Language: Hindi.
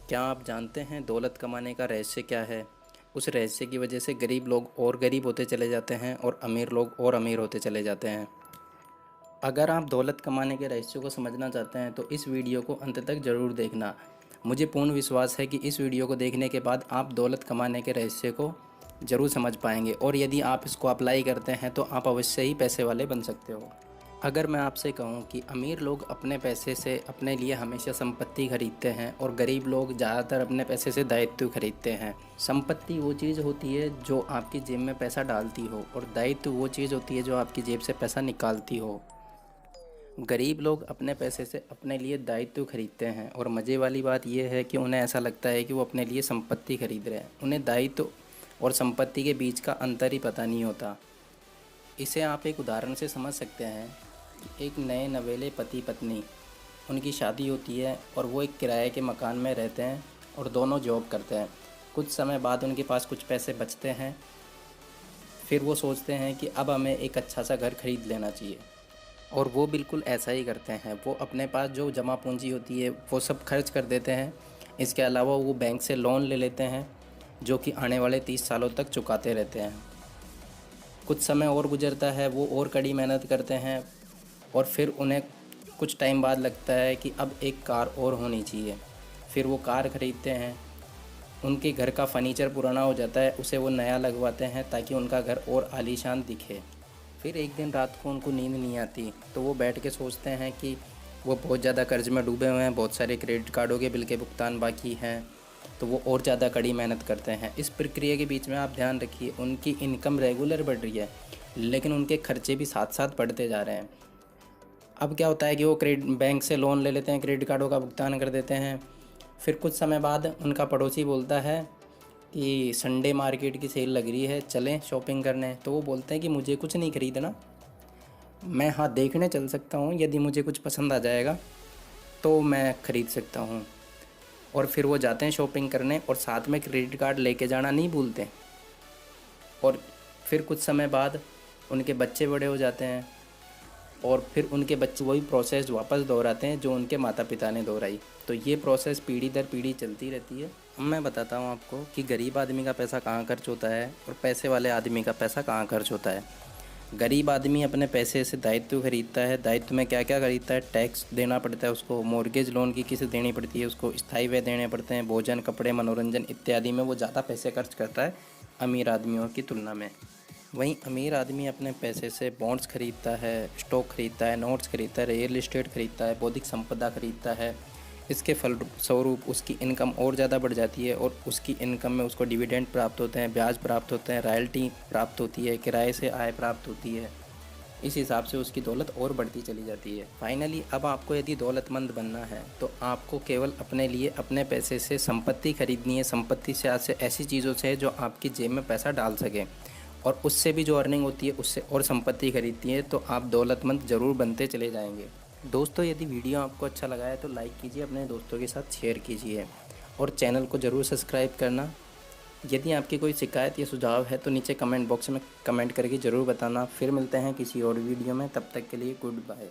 क्या आप जानते हैं दौलत कमाने का रहस्य क्या है? उस रहस्य की वजह से गरीब लोग और गरीब होते चले जाते हैं और अमीर लोग और अमीर होते चले जाते हैं। अगर आप दौलत कमाने के रहस्य को समझना चाहते हैं तो इस वीडियो को अंत तक ज़रूर देखना। मुझे पूर्ण विश्वास है कि इस वीडियो को देखने के बाद आप दौलत कमाने के रहस्य को ज़रूर समझ पाएंगे और यदि आप इसको अप्लाई करते हैं तो आप अवश्य ही पैसे वाले बन सकते हो। अगर मैं आपसे कहूं कि अमीर लोग अपने पैसे से अपने लिए हमेशा संपत्ति खरीदते हैं और गरीब लोग ज़्यादातर अपने पैसे से दायित्व खरीदते हैं। संपत्ति वो चीज़ होती है जो आपकी जेब में पैसा डालती हो और दायित्व वो चीज़ होती है जो आपकी जेब से पैसा निकालती हो। गरीब लोग अपने पैसे से अपने लिए दायित्व खरीदते हैं और मज़े वाली बात यह है कि उन्हें ऐसा लगता है कि वो अपने लिए संपत्ति खरीद रहे हैं। उन्हें दायित्व और संपत्ति के बीच का अंतर ही पता नहीं होता। इसे आप एक उदाहरण से समझ सकते हैं कि एक नए नवेले पति पत्नी, उनकी शादी होती है और वो एक किराए के मकान में रहते हैं और दोनों जॉब करते हैं। कुछ समय बाद उनके पास कुछ पैसे बचते हैं। फिर वो सोचते हैं कि अब हमें एक अच्छा सा घर खरीद लेना चाहिए और वो बिल्कुल ऐसा ही करते हैं। वो अपने पास जो जमा पूंजी होती है वो सब खर्च कर देते हैं। इसके अलावा वो बैंक से लोन ले लेते हैं जो कि आने वाले 30 सालों तक चुकाते रहते हैं। कुछ समय और गुजरता है, वो और कड़ी मेहनत करते हैं और फिर उन्हें कुछ टाइम बाद लगता है कि अब एक कार और होनी चाहिए। फिर वो कार ख़रीदते हैं। उनके घर का फर्नीचर पुराना हो जाता है, उसे वो नया लगवाते हैं ताकि उनका घर और आलीशान दिखे। फिर एक दिन रात को उनको नींद नहीं आती तो वो बैठ के सोचते हैं कि वो बहुत ज़्यादा कर्ज़ में डूबे हुए हैं, बहुत सारे क्रेडिट कार्डों के बिल के भुगतान बाकी हैं। तो वो और ज़्यादा कड़ी मेहनत करते हैं। इस प्रक्रिया के बीच में आप ध्यान रखिए, उनकी इनकम रेगुलर बढ़ रही है लेकिन उनके खर्चे भी साथ साथ बढ़ते जा रहे हैं। अब क्या होता है कि वो क्रेडिट बैंक से लोन ले लेते हैं, क्रेडिट कार्डों का भुगतान कर देते हैं। फिर कुछ समय बाद उनका पड़ोसी बोलता है कि संडे मार्केट की सेल लग रही है, चलें शॉपिंग करने। तो वो बोलते हैं कि मुझे कुछ नहीं ख़रीदना, मैं हाँ देखने चल सकता हूँ, यदि मुझे कुछ पसंद आ जाएगा तो मैं ख़रीद सकता हूँ। और फिर वो जाते हैं शॉपिंग करने और साथ में क्रेडिट कार्ड लेके जाना नहीं भूलते। और फिर कुछ समय बाद उनके बच्चे बड़े हो जाते हैं और फिर उनके बच्चे वही प्रोसेस वापस दोहराते हैं जो उनके माता पिता ने दोहराई। तो ये प्रोसेस पीढ़ी दर पीढ़ी चलती रहती है। अब मैं बताता हूँ आपको कि गरीब आदमी का पैसा कहाँ खर्च होता है और पैसे वाले आदमी का पैसा कहाँ खर्च होता है। गरीब आदमी अपने पैसे से दायित्व खरीदता है। दायित्व में क्या क्या खरीदता है? टैक्स देना पड़ता है उसको, मॉर्गेज लोन की किस्त देनी पड़ती है उसको, स्थायी व्यय देने पड़ते हैं, भोजन कपड़े मनोरंजन इत्यादि में वो ज़्यादा पैसे खर्च करता है अमीर आदमियों की तुलना में। वहीं अमीर आदमी अपने पैसे से बॉन्ड्स खरीदता है, स्टॉक खरीदता है, नोट्स खरीदता है, रियल इस्टेट खरीदता है, बौद्धिक संपदा खरीदता है। इसके फलस्वरूप उसकी इनकम और ज़्यादा बढ़ जाती है और उसकी इनकम में उसको डिविडेंड प्राप्त होते हैं, ब्याज प्राप्त होते हैं, रॉयल्टी प्राप्त होती है, किराए से आय प्राप्त होती है। इस हिसाब से उसकी दौलत और बढ़ती चली जाती है। फाइनली अब आपको यदि दौलतमंद बनना है तो आपको केवल अपने लिए अपने पैसे से संपत्ति खरीदनी है। संपत्ति से आज से ऐसी चीज़ों से जो आपकी जेब में पैसा डाल सके और उससे भी जो अर्निंग होती है उससे और संपत्ति खरीदती है तो आप दौलतमंद ज़रूर बनते चले जाएंगे। दोस्तों, यदि वीडियो आपको अच्छा लगा है तो लाइक कीजिए, अपने दोस्तों के साथ शेयर कीजिए और चैनल को ज़रूर सब्सक्राइब करना। यदि आपकी कोई शिकायत या सुझाव है तो नीचे कमेंट बॉक्स में कमेंट करके ज़रूर बताना। फिर मिलते हैं किसी और वीडियो में, तब तक के लिए गुड बाय।